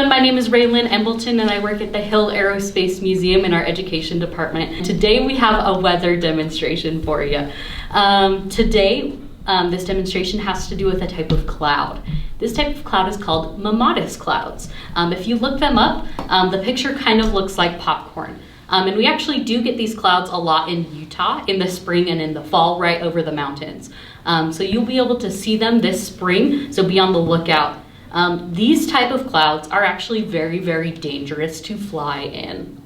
everyone, my name is Raylan Embleton and I work at the Hill Aerospace Museum in our education department. Today we have a weather demonstration for you. Today, this demonstration has to do with a type of cloud. This type of cloud is called mammatus clouds. If you look them up, the picture kind of looks like popcorn. And we actually do get these clouds a lot in Utah in the spring and in the fall right over the mountains. So you'll be able to see them this spring, so be on the lookout. These type of clouds are actually very, very dangerous to fly in.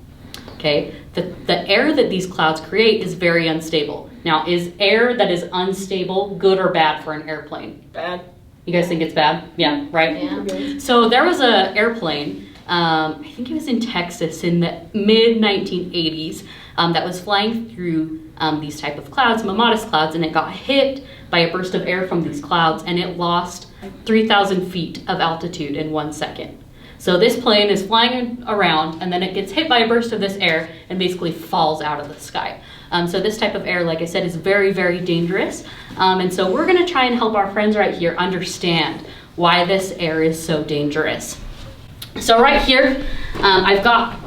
Okay, the air that these clouds create is very unstable. Now, is air that is unstable good or bad for an airplane? Bad. You guys think it's bad? Yeah, right? Yeah. So there was an airplane, I think it was in Texas in the mid-1980s, that was flying through these type of clouds, mammatus clouds, and it got hit by a burst of air from these clouds, and it lost 3,000 feet of altitude in 1 second. So this plane is flying around, and then it gets hit by a burst of this air and basically falls out of the sky. So this type of air, like I said, is very, very dangerous. And so we're gonna try and help our friends right here understand why this air is so dangerous. So right here, I've got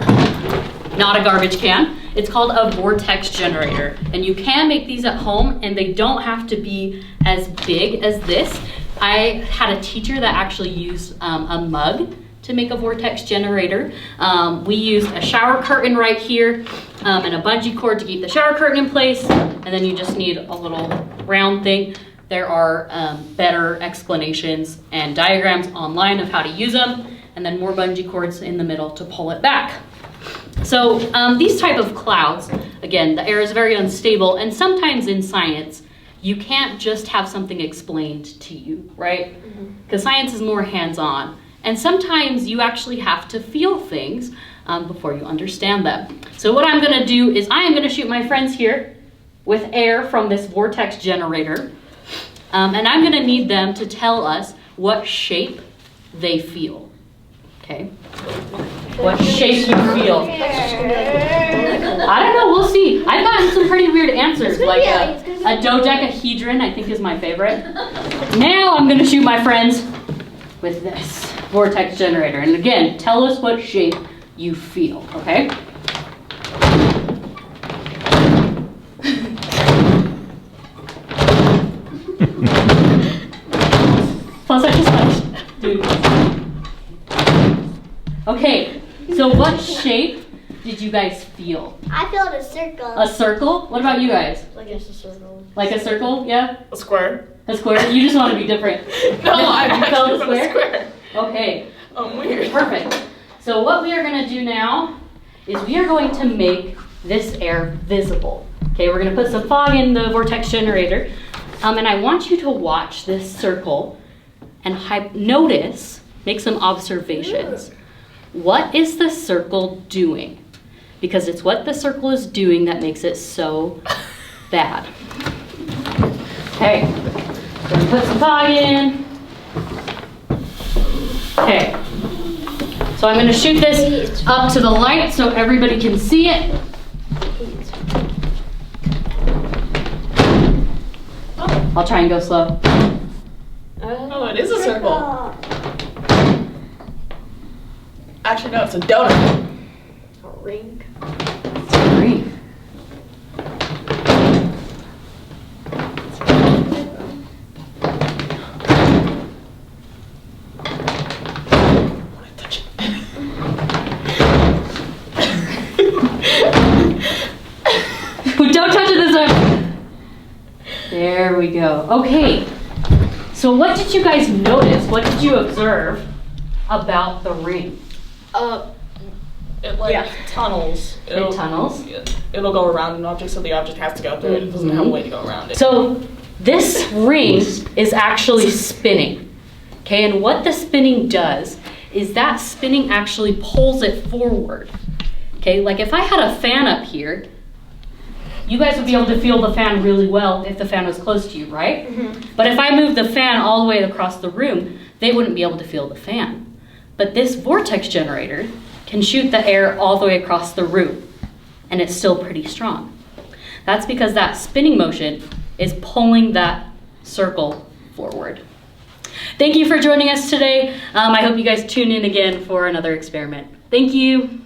not a garbage can. It's called a Vortex Generator. And you can make these at home, and they don't have to be as big as this. I had a teacher that actually used a mug to make a Vortex Generator. We used a shower curtain right here and a bungee cord to keep the shower curtain in place. And then you just need a little round thing. There are better explanations and diagrams online of how to use them. And then more bungee cords in the middle to pull it back. So these type of clouds, again, the air is very unstable, and sometimes in science, you can't just have something explained to you, right? Because science is more hands-on. And sometimes you actually have to feel things before you understand them. So what I'm gonna do is I am gonna shoot my friends here with air from this Vortex Generator. And I'm gonna need them to tell us what shape they feel, okay? What shape you feel. I don't know, we'll see. I've gotten some pretty weird answers, like a dodecahedron, I think is my favorite. Now I'm gonna shoot my friends with this Vortex Generator. And again, tell us what shape you feel, okay? Plus I just touched. Dude. Okay, so what shape did you guys feel? I felt a circle. A circle? What about you guys? Like a circle. Like a circle, yeah? A square. A square? You just want to be different. No, I felt felt a square. Okay. Weird. Perfect. So what we are going to do now is we are going to make this air visible. Okay, we're going to put some fog in the Vortex Generator. And I want you to watch this circle and notice, make some observations. What is the circle doing? Because it's what the circle is doing that makes it so bad. Okay, so I'm gonna put some fog in. Okay, so I'm gonna shoot this up to the light so everybody can see it. I'll try and go slow. Oh, it is a circle. Actually, no, it's a donut. A ring. It's a ring. Touch it. Don't touch it this time. There we go. Okay. So what did you guys notice? What did you observe about the ring? It tunnels. It tunnels? It'll go around an object, so the object has to go through it. It doesn't have a way to go around it. So this ring is actually spinning. Okay, and what the spinning does is that spinning actually pulls it forward. Okay, like if I had a fan up here, you guys would be able to feel the fan really well if the fan was close to you, right? But if I move the fan all the way across the room, they wouldn't be able to feel the fan. But this Vortex Generator can shoot the air all the way across the room, and it's still pretty strong. That's because that spinning motion is pulling that circle forward. thank you for joining us today. I hope you guys tune in again for another experiment. Thank you.